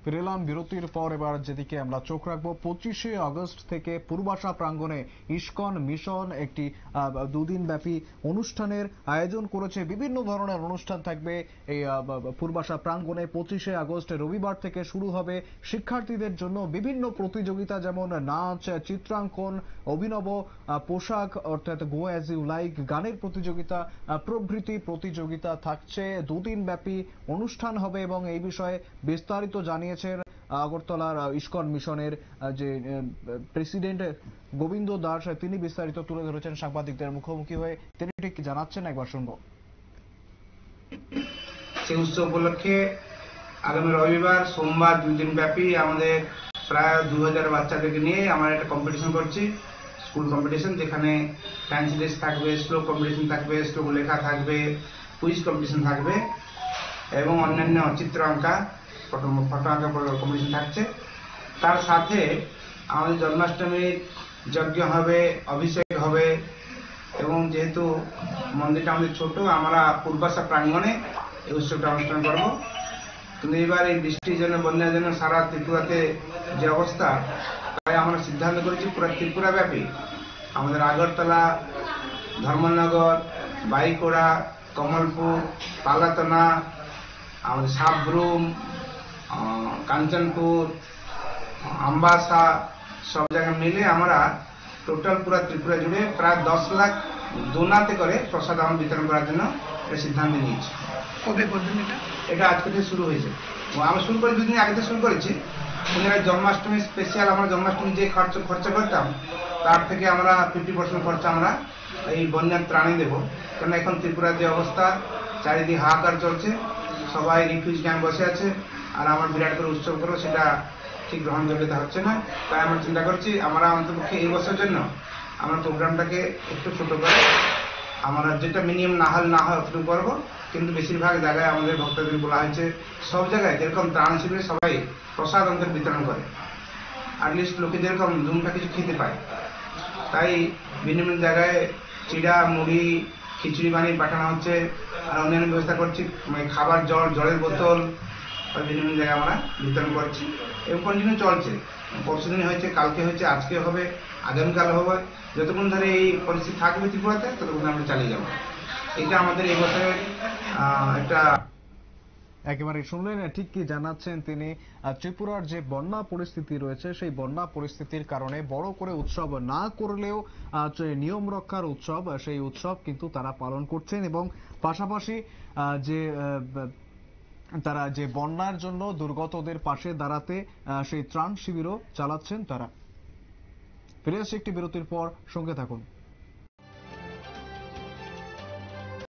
ফিরে এলাম বিরতির পর। এবার যেদিকে আমরা চোখ রাখবো, 25শে আগস্ট থেকে পূর্বাশা প্রাঙ্গণে ইসকন মিশন একটি দুদিন ব্যাপী অনুষ্ঠানের আয়োজন করেছে। বিভিন্ন ধরনের অনুষ্ঠান থাকবে এই পূর্বাশা প্রাঙ্গণে। 25শে আগস্ট রবিবার থেকে শুরু হবে শিক্ষার্থীদের জন্য বিভিন্ন প্রতিযোগিতা, যেমন নাচ, চিত্রাঙ্কন, অভিনব পোশাক অর্থাৎ গো অ্যাজ ইউ লাইক, গানের প্রতিযোগিতা প্রভৃতি প্রতিযোগিতা থাকছে। দুদিন ব্যাপী অনুষ্ঠান হবে এবং এই বিষয়ে বিস্তারিত জানিয়েছেন আগরতলার ইসকন মিশনের যে প্রেসিডেন্ট গোবিন্দ দাস। তিনি বিস্তারিত তুলে ধরেছেন সাংবাদিকদের মুখোমুখি হয়ে। তিনি ঠিক কি জানাচ্ছেন একবার শুনবো। সেই উৎসব উপলক্ষে আগামী রবিবার সোমবার 2 দিন ব্যাপী আমাদের প্রায় 2000 বাচ্চাদেরকে নিয়ে আমরা একটা কম্পিটিশন করছি, স্কুল কম্পিটিশন, যেখানে ফ্যান্সি ড্রেস থাকবে, শ্লোক কম্পিটিশন থাকবে, শ্লোক লেখা থাকবে, কুইজ কম্পিটিশন থাকবে এবং অন্যান্য চিত্র আঁকা, ফটো আঁকা কম্পিটিশন থাকছে। তার সাথে আমাদের জন্মাষ্টমীর যজ্ঞ হবে, অভিষেক হবে এবং যেহেতু মন্দিরটা আমাদের ছোট, আমরা পূর্বাশা প্রাঙ্গণে এই উৎসবটা অনুষ্ঠান করব। কিন্তু এবার এই বৃষ্টির জন্য, বন্যার জন্য সারা ত্রিপুরাতে যে অবস্থা, তাই আমরা সিদ্ধান্ত করেছি পুরো ত্রিপুরা ব্যাপী আমাদের আগরতলা, ধর্মনগর, বাইকোড়া, কমলপুর, পালাতনা, আমাদের সাবরুম, কাঞ্চনপুর, আমবাসা, সব জায়গায় মিলে আমরা টোটাল পুরো ত্রিপুরা জুড়ে প্রায় 10 লাখ দোনাতে করে প্রসাদ আমরা বিতরণ করার জন্য এটা সিদ্ধান্ত নিয়েছি। কবে করবেন এটা আজকে থেকে শুরু হয়েছে। আমরা শুরু করে 2 দিন আগে থেকে শুরু করেছি। জন্মাষ্টমী স্পেশাল, আমরা জন্মাষ্টমী যে খরচা করতাম তার থেকে আমরা 50% খরচা আমরা এই বন্যার ত্রাণে দেবো। কারণ এখন ত্রিপুরার যে অবস্থা, চারিদিকে হাহাকার চলছে, সবাই রিফিউজ ক্যাম্প বসে আছে, আর আমার বিরাট করে উৎসব করবো সেটা ঠিক গ্রহণযোগ্যতা হচ্ছে না। তাই আমরা চিন্তা করছি আমরা অন্তপক্ষে এই বছরের জন্য আমরা প্রোগ্রামটাকে একটু ছোট করে আমরা যেটা মিনিমাম না হয় অতটুকু করবো। কিন্তু বেশিরভাগ জায়গায় আমাদের ভক্তদের বলা হয়েছে সব জায়গায় যেরকম ত্রাণ শিবিরে সবাই প্রসাদ অন্তর বিতরণ করে, অ্যাটলিস্ট লোকে যেরকম জুমটা কিছু খেতে পায়, তাই বিভিন্ন জায়গায় চিড়া, মুড়ি, খিচুড়ি বানিয়ে পাঠানো হচ্ছে। আর অন্যান্য ব্যবস্থা করছি, খাবার, জলের বোতল বিভিন্ন জায়গায় আমরা বিতরণ করছি এবং কন্টিনিউ চলছে। পরশুদিন হয়েছে, কালকে হয়েছে, আজকে হবে, আগামীকাল হবে। যতক্ষণ ধরে এই পরিস্থিতি থাকবে ত্রিপুরাতে ততক্ষণ আমরা চালিয়ে যাবো। এটা আমাদের এই বছরের একটা। একেবারে শুনলেন ঠিক কি জানাচ্ছেন তিনি। ত্রিপুরার যে বন্যা পরিস্থিতি রয়েছে, সেই বন্যা পরিস্থিতির কারণে বড় করে উৎসব না করলেও নিয়ম রক্ষার উৎসব, সেই উৎসব কিন্তু তারা পালন করছেন এবং পাশাপাশি যে তারা যে বন্যার জন্য দুর্গতদের পাশে দাঁড়াতে সেই ত্রাণ শিবিরও চালাচ্ছেন তারা। ফিরে আসছে একটি বিরতির পর, সঙ্গে থাকুন।